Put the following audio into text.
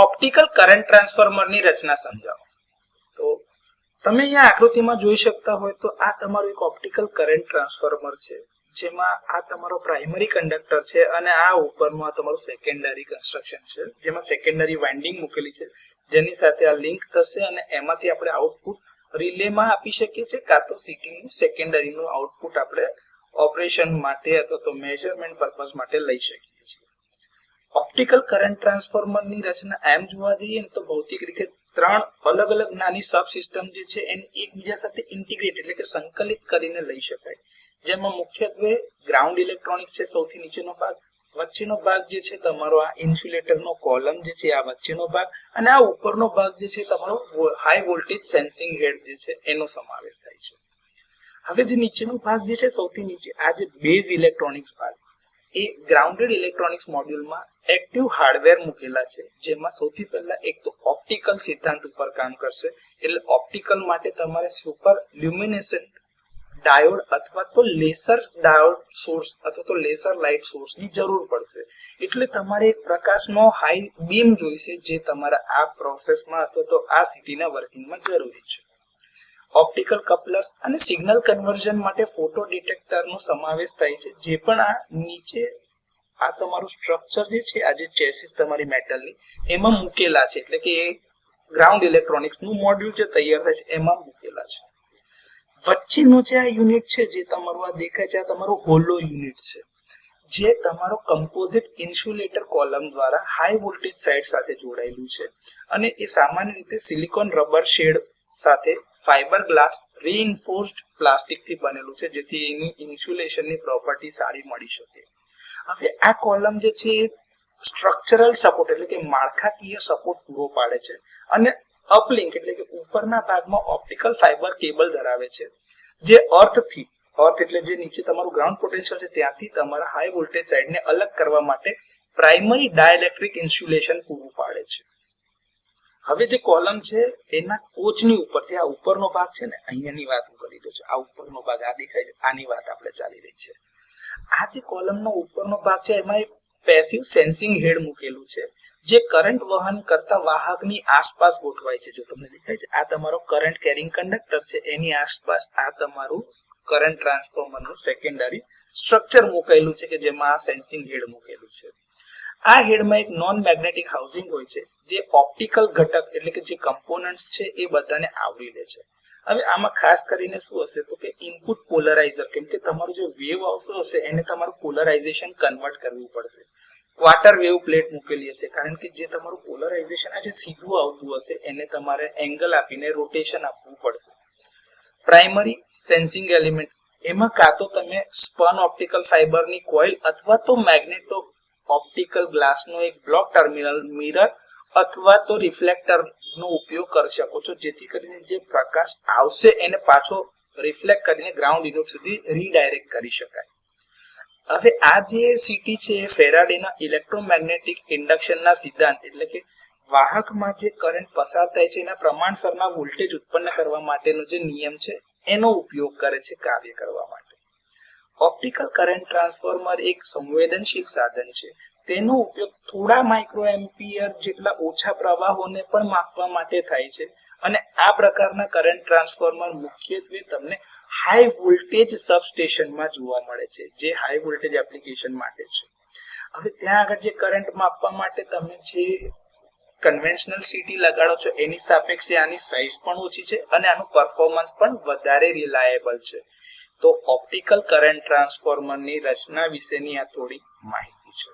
Optical current ટ્રાન્સફોર્મરની રચના સમજાવો. તો તમે અહીંયા આકૃતિમાં જોઈ શકતા હોય તો આ તમારું એક ઓપ્ટિકલ કરંટ ટ્રાન્સફોર્મર છે, જેમાં આ તમારો પ્રાઇમરી કંડક્ટર છે અને આ ઉપરનું આ તમારું સેકન્ડરી કન્સ્ટ્રક્શન છે, જેમાં સેકન્ડરી વાઇન્ડિંગ મૂકેલી છે, જેની સાથે આ લિંક થશે અને એમાંથી આપણે આઉટપુટ રિલેમાં આપી શકીએ છીએ, કાં તો સીટીની સેકન્ડરીનું આઉટપુટ આપણે ઓપરેશન માટે અથવા તો મેઝરમેન્ટ પર્પઝ માટે લઈ શકીએ છીએ. ઓપ્ટિકલ કરંટ ટ્રાન્સફોર્મરની રચના એમ જોવા જઈએ ને તો ભૌતિક રીતે ત્રણ અલગ અલગ નાની સબ સિસ્ટમ જે છે એને એકબીજા સાથે ઇન્ટિગ્રેટ એટલે કે સંકલિત કરીને લઈ શકાય, જેમાં મુખ્યત્વે ગ્રાઉન્ડ ઇલેક્ટ્રોનિક્સ છે સૌથી નીચેનો ભાગ, વચ્ચેનો ભાગ જે છે તમારો આ ઇન્સ્યુલેટરનો કોલમ જે છે આ વચ્ચેનો ભાગ, અને આ ઉપરનો ભાગ જે છે તમારો હાઈ વોલ્ટેજ સેન્સિંગ હેડ જે છે એનો સમાવેશ થાય છે. હવે જે નીચેનો ભાગ જે છે સૌથી નીચે આ જે બેઝ ઇલેક્ટ્રોનિક્સ ભાગ એ ગ્રાઉન્ડેડ ઇલેક્ટ્રોનિક્સ મોડ્યુલમાં એક્ટિવ હાર્ડવેર મૂકેલા છે, જેમાં સૌથી પહેલા એક તો ઓપ્ટિકલ સિદ્ધાંત ઉપર કામ કરશે, એટલે ઓપ્ટિકલ માટે તમારે સુપર લ્યુમિનેસન્ટ ડાયોડ અથવા તો લેસર ડાયોડ સોર્સ અથવા તો લેસર લાઇટ સોર્સની જરૂર પડશે. એટલે તમારે એક પ્રકાશનો હાઈ બીમ જોઈશે જે તમારા આ પ્રોસેસમાં અથવા તો આ સીટીના વર્કિંગમાં જરૂરી છે. ઓપ્ટિકલ કપલર્સ અને સિગ્નલ કન્વર્ઝન માટે ફોટો ડિટેક્ટરનો સમાવેશ થાય છે, જે પણ આ નીચે આ તમારું સ્ટ્રક્ચર જે છે આ જે ચેસિસ તમારી મેટલની એમાં મૂકેલા છે, એટલે કે એ ગ્રાઉન્ડ ઇલેક્ટ્રોનિક્સનું મોડ્યુલ જે તૈયાર થાય છે એમાં મૂકેલા છે. વચ્ચેનો જે આ યુનિટ છે જે તમારું આ દેખાય છે આ તમારું હોલો યુનિટ છે, જે તમારો કમ્પોઝિટ ઇન્સ્યુલેટર કોલમ દ્વારા હાઈ વોલ્ટેજ સાઇડ સાથે જોડાયેલું છે, અને એ સામાન્ય રીતે સિલિકોન રબર શેડ સાથે ફાઇબર ગ્લાસ રીઇન્ફોર્સ્ડ પ્લાસ્ટિકથી બનેલું છે, જેથી એની ઇન્સ્યુલેશનની પ્રોપર્ટી સારી મળી શકે. હવે આ કોલમ જે છે એ સ્ટ્રક્ચરલ સપોર્ટ એટલે કે માળખાકીય સપોર્ટ પૂરો પાડે છે, અને અપલિંક એટલે કે ઉપરના ભાગમાં ઓપ્ટિકલ ફાઇબર કેબલ ધરાવે છે, જે અર્થ એટલે જે નીચે તમારું ગ્રાઉન્ડ પોટેન્શિયલ છે ત્યાંથી તમારા હાઈ વોલ્ટેજ સાઇડને અલગ કરવા માટે પ્રાઇમરી ડાઇલેક્ટ્રિક ઇન્સ્યુલેશન પૂરું પાડે છે. હવે જે કોલમ છે એના ટોચની ઉપર જે આ ઉપરનો ભાગ છે ને અહીંયાની વાત હું કરી રહ્યો છું, આ ઉપરનો ભાગ આ દેખાય છે આની વાત આપણે ચાલી રહી છે. આ જે કોલમનો ઉપરનો ભાગ છે એમાં એક પેસિવ સેન્સિંગ હેડ મૂકેલું છે, જે કરંટ વહન કરતા વાહકની આસપાસ ગોઠવાય છે. જો તમને દેખાય છે આ તમારો કરંટ કેરિંગ કંડક્ટર છે, એની આસપાસ આ તમારું કરંટ ટ્રાન્સફોર્મરનું સેકન્ડરી સ્ટ્રક્ચર મૂકેલું છે કે જેમાં આ સેન્સિંગ હેડ મૂકેલું છે. આ હેડમાં એક નોન મેગ્નેટિક હાઉસિંગ હોય છે, જે ઓપ્ટિકલ ઘટક એટલે કે જે કમ્પોનન્ટ્સ છે એ બધાને આવરી લે છે. હવે આમાં ખાસ કરીને શું હશે તો કે ઇનપુટ પોલરાઇઝર, કેમ કે તમારું જે વેવ આવતો હશે એને તમારું પોલરાઇઝેશન કન્વર્ટ કરવું પડશે. ક્વાર્ટર વેવ પ્લેટ મૂકેલી હશે, કારણ કે જે તમારું પોલરાઇઝેશન આ જે સીધું આવતું હશે એને તમારે એંગલ આપીને રોટેશન આપવું પડશે. પ્રાઇમરી સેન્સિંગ એલિમેન્ટ એમાં કાં તો તમે સ્પન ઓપ્ટિકલ ફાઇબરની કોઇલ અથવા તો મેગ્નેટો ઓપ્ટિકલ ગ્લાસનો એક બ્લોક ટર્મિનલ મિરર અથવા તો રિફ્લેક્ટરનો ઉપયોગ કરી શકો છો, જેથી કરીને જે પ્રકાશ આવશે એને પાછો રિફ્લેક્ટ કરીને ગ્રાઉન્ડ યુનિટ સુધી રીડાયરેક્ટ કરી શકાય. હવે આ જે સીટી છે એ ફેરાડેના ઇલેક્ટ્રોમેગ્નેટિક ઇન્ડક્શનના સિદ્ધાંત એટલે કે વાહકમાં જે કરંટ પસાર થાય છે એના પ્રમાણસરના વોલ્ટેજ ઉત્પન્ન કરવા માટેનો જે નિયમ છે એનો ઉપયોગ કરે છે કાર્ય કરવા માટે. ઓપ્ટિકલ કરંટ ટ્રાન્સફોર્મર એક સંવેદનશીલ સાધન છે. તેનો ઉપયોગ થોડા માઇક્રો એમ્પિયર જેટલા ઓછા પ્રવાહોને પણ માપવા માટે થાય છે, અને આ પ્રકારના કરંટ ટ્રાન્સફોર્મર મુખ્યત્વે તમને હાઈ વોલ્ટેજ સબસ્ટેશનમાં જોવા મળે છે, જે હાઈ વોલ્ટેજ એપ્લિકેશન માટે છે. હવે ત્યાં આગળ જે કરંટ માપવા માટે તમે જે કન્વેન્શનલ સીટી લગાડો છો એની સાપેક્ષે આની સાઇઝ પણ ઓછી છે અને આનું પરફોર્મન્સ પણ વધારે રિલાયેબલ છે. તો ઓપ્ટિકલ કરંટ ટ્રાન્સફોર્મરની રચના વિશેની આ થોડી માહિતી છે.